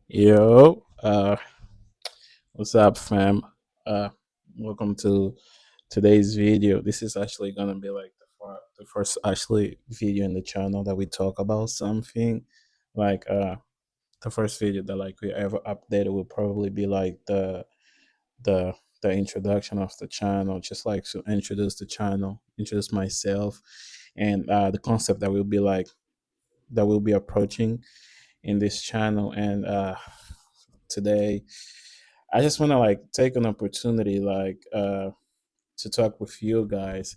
Yo, what's up, fam? Uh, Welcome to today's video. This is actually gonna be like the first actually video in the channel that we talk about something. Like the first video that like we ever updated will probably be like the the introduction of the channel, just like to introduce the channel, introduce myself, and the concept that we'll be approaching in this channel. And today I just want to like take an opportunity to talk with you guys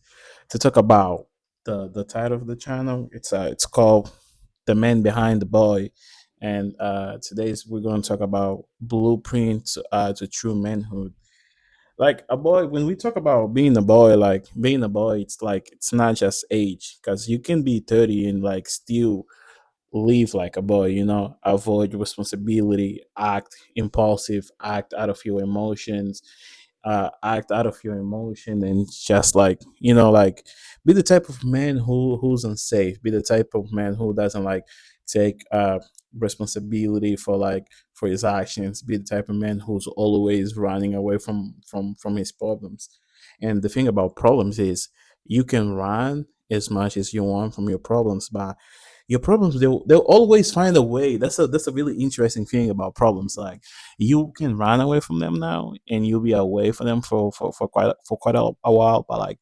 to talk about the title of the channel. It's called The Man Behind the Boy, and today's we're going to talk about blueprint to true manhood. Like a boy, when we talk about being a boy, like being a boy, it's like it's not just age, because you can be 30 and like still live like a boy, avoid responsibility, act impulsive, act out of your emotions, act out of your emotion, and just like, like be the type of man who's unsafe, be the type of man who doesn't like take responsibility for like for his actions, be the type of man who's always running away from his problems. And the thing about problems is you can run as much as you want from your problems, but your problems they'll always find a way. That's a really interesting thing about problems. Like you can run away from them now and you'll be away from them for quite a while, but like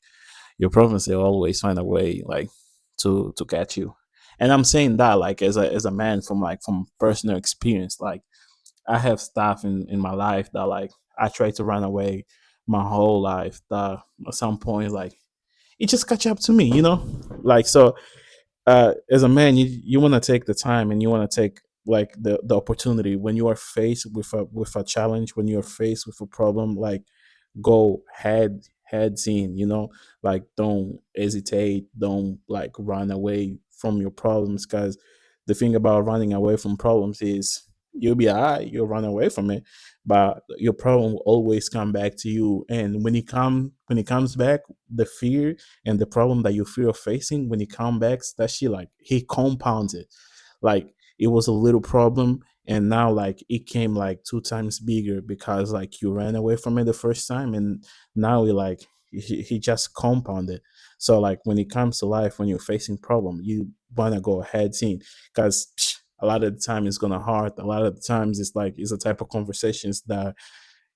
your problems they'll always find a way like to catch you. And I'm saying that like as a man from personal experience. Like I have stuff in my life that like I tried to run away my whole life, that at some point like it just catch up to me. Like so as a man, you want to take the time and you want to take like the opportunity when you are faced with a challenge, when you're faced with a problem, like go heads in, like don't hesitate, don't like run away from your problems, because the thing about running away from problems is you'll be alright, you'll run away from it, but your problem will always come back to you. And when it comes back, the fear and the problem that you feel facing, when it comes back, that shit like he compounds it. Like it was a little problem and now like it came like two times bigger because like you ran away from it the first time, and now he just compounded. So like when it comes to life, when you're facing problem, you wanna go ahead in, because a lot of the time it's gonna hurt. A lot of the times it's like it's a type of conversations that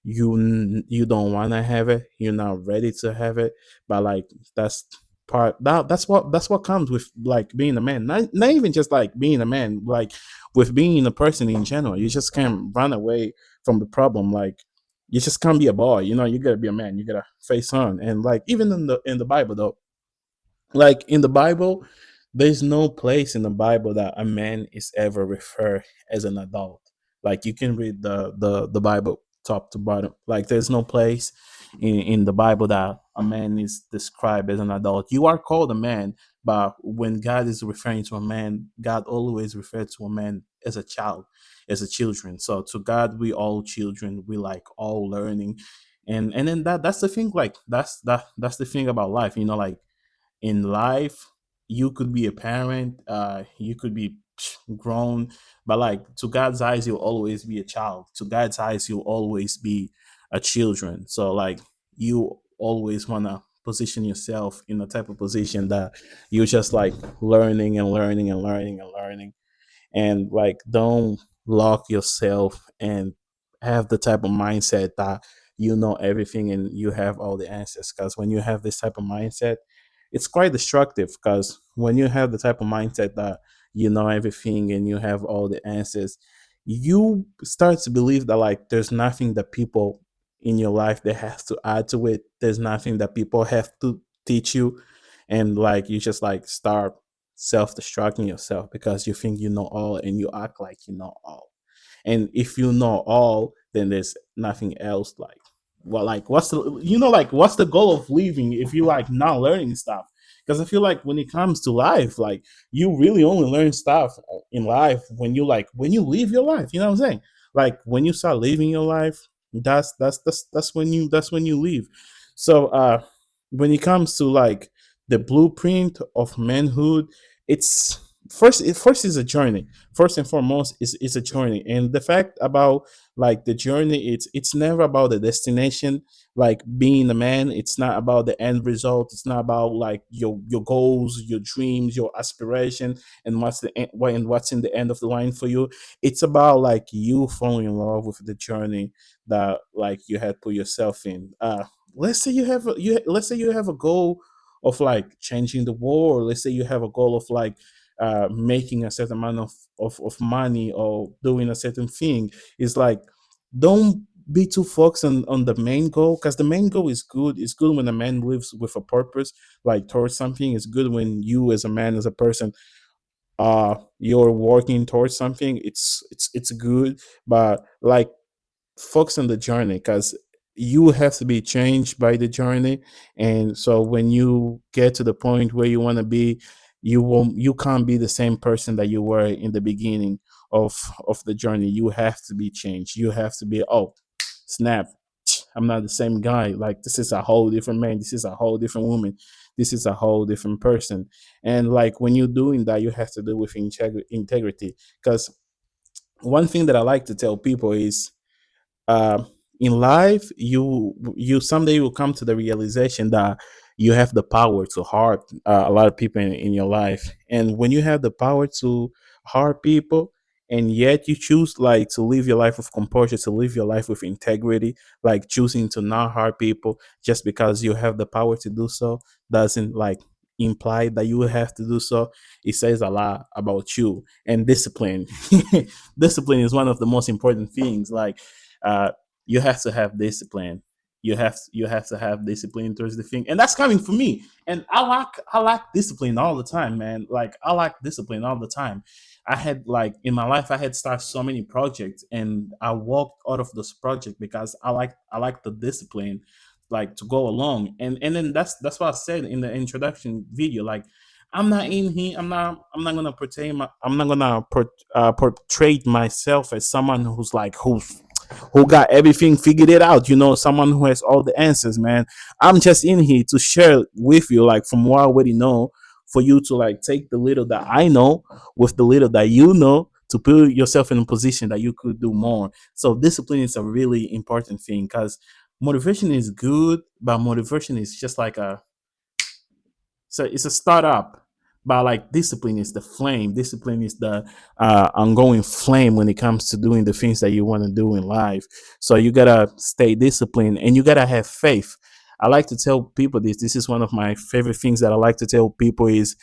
you don't want to have it, you're not ready to have it, but like that's that's what comes with like being a man, not even just like being a man, like with being a person in general. You just can't run away from the problem. Like you just can't be a boy, you gotta be a man, you gotta face on. And like even in the Bible though, like in the Bible, there's no place in the Bible that a man is ever referred as an adult. Like you can read the Bible top to bottom. Like there's no place in the Bible that a man is described as an adult. You are called a man, but when God is referring to a man, God always refers to a man as a child, as a children. So to God, we all children. We like all learning, and then that's the thing. Like that's the thing about life. Like in life you could be a parent, you could be grown, but like to God's eyes you'll always be a child. To God's eyes you'll always be a children. So like you always want to position yourself in a type of position that you're just like learning and learning and learning and learning. And like don't lock yourself and have the type of mindset that you know everything and you have all the answers, because when you have this type of mindset, it's quite destructive. Because when you have the type of mindset that you know everything and you have all the answers, you start to believe that like there's nothing that people in your life they have to add to it, there's nothing that people have to teach you. And like you just like start self-destructing yourself because you think you know all and you act like you know all. And if you know all, then there's nothing else. Like well, like what's the goal of living if you like not learning stuff? Because I feel like when it comes to life, like you really only learn stuff in life when you live your life, you know what I'm saying? Like when you start living your life, that's when you leave. So when it comes to like the blueprint of manhood, it's first is a journey. First and foremost is a journey, and the fact about like the journey, it's never about the destination. Like being a man, it's not about the end result. It's not about like your goals, your dreams, your aspiration, and what's in the end of the line for you. It's about like you falling in love with the journey that like you had put yourself in. Let's say let's say you have a goal of like changing the world. Let's say you have a goal of like making a certain amount of money or doing a certain thing. It's like, don't be too focused on the main goal, because the main goal is good. It's good when a man lives with a purpose, like towards something. It's good when you as a man, as a person, you're working towards something. It's good. But like, focus on the journey, because you have to be changed by the journey. And so when you get to the point where you want to be, you can't be the same person that you were in the beginning of the journey. You have to be changed. You have to be, oh snap, I'm not the same guy. Like, this is a whole different man, this is a whole different woman, this is a whole different person. And like, when you're doing that, you have to do it with integrity. Because one thing that I like to tell people is, uh, in life, you someday will come to the realization that you have the power to hurt a lot of people in your life. And when you have the power to hurt people, and yet you choose like to live your life with composure, to live your life with integrity, like choosing to not hurt people just because you have the power to do so, doesn't like imply that you will have to do so. It says a lot about you. And discipline. Discipline is one of the most important things. Like, uh, you have to have discipline. You have to have discipline towards the thing, and that's coming from me. And I like discipline all the time, man. Like, I like discipline all the time. I had like in my life, I had started so many projects, and I walked out of this project because I like the discipline, like to go along. And then that's what I said in the introduction video. Like, I'm not in here. I'm not gonna portray my. I'm not gonna portray myself as someone who got everything figured it out. Someone who has all the answers, man. I'm just in here to share with you, like, from what I already know, for you to like take the little that I know with the little that you know, to put yourself in a position that you could do more. So discipline is a really important thing, because motivation is good, but motivation is just like a so it's a startup. But like, discipline is the flame. Discipline is the ongoing flame when it comes to doing the things that you want to do in life. So you gotta stay disciplined, and you gotta have faith. I like to tell people this. This is one of my favorite things that I like to tell people is,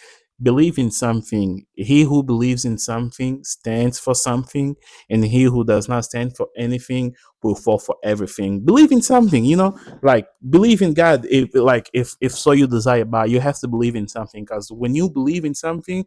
believe in something. He who believes in something stands for something, and he who does not stand for anything will fall for everything. Believe in something, like, believe in God. If so you desire, but you have to believe in something, because when you believe in something,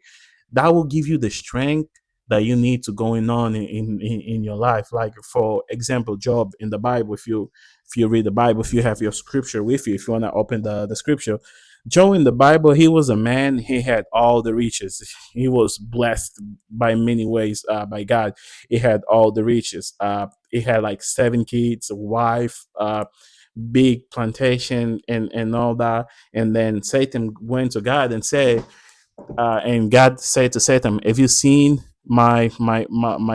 that will give you the strength that you need to going on in your life. Like, for example, Job in the Bible. If you read the Bible, if you have your scripture with you, if you want to open the scripture, Job in the Bible, he was a man. He had all the riches. He was blessed by many ways, by God. He had all the riches. He had like 7 kids, a wife, big plantation, and all that. And then Satan went to God and said, and God said to Satan, "Have you seen my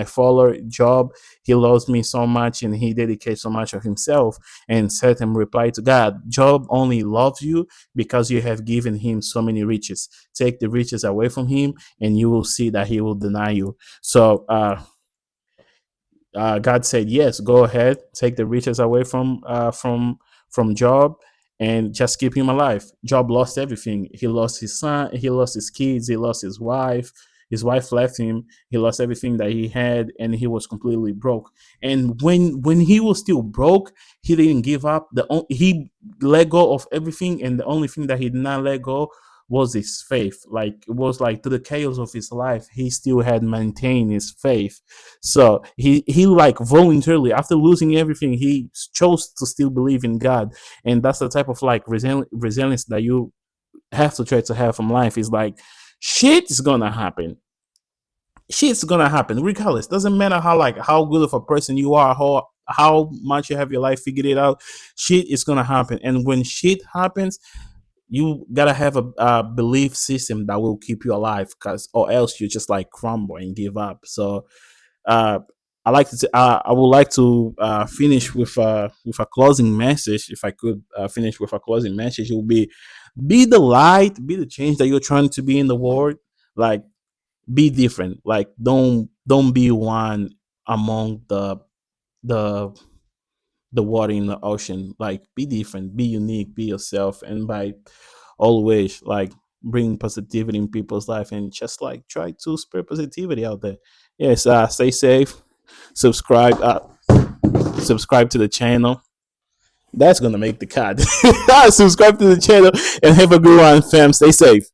follower Job? He loves me so much, and he dedicates so much of himself." And Satan replied to God, "Job only loves you because you have given him so many riches. Take the riches away from him, and you will see that he will deny you." So God said, "Yes, go ahead, take the riches away from Job, and just keep him alive." Job lost everything. He lost his son. He lost his kids. He lost his wife. His wife left him. He lost everything that he had, and he was completely broke. And when he was still broke, he didn't give up. He let go of everything, and the only thing that he did not let go was his faith. Like, it was like, to the chaos of his life, he still had maintained his faith. So he like voluntarily, after losing everything, he chose to still believe in God. And that's the type of like resilience that you have to try to have from life. Is like, shit is gonna happen. Shit's gonna happen regardless. Doesn't matter how good of a person you are, how much you have your life figured it out. Shit is gonna happen. And when shit happens, You gotta have a belief system that will keep you alive, cause or else you just like crumble and give up. So uh, I would like to finish with a closing message. If I could finish with a closing message, it would be the light, be the change that you're trying to be in the world. Like, be different. Like, don't be one among the the water in the ocean. Like, be different, be unique, be yourself, and by always like bring positivity in people's life, and just like try to spread positivity out there. Yes, stay safe. Subscribe, subscribe to the channel. That's gonna make the cut. Subscribe to the channel and have a good one, fam. Stay safe.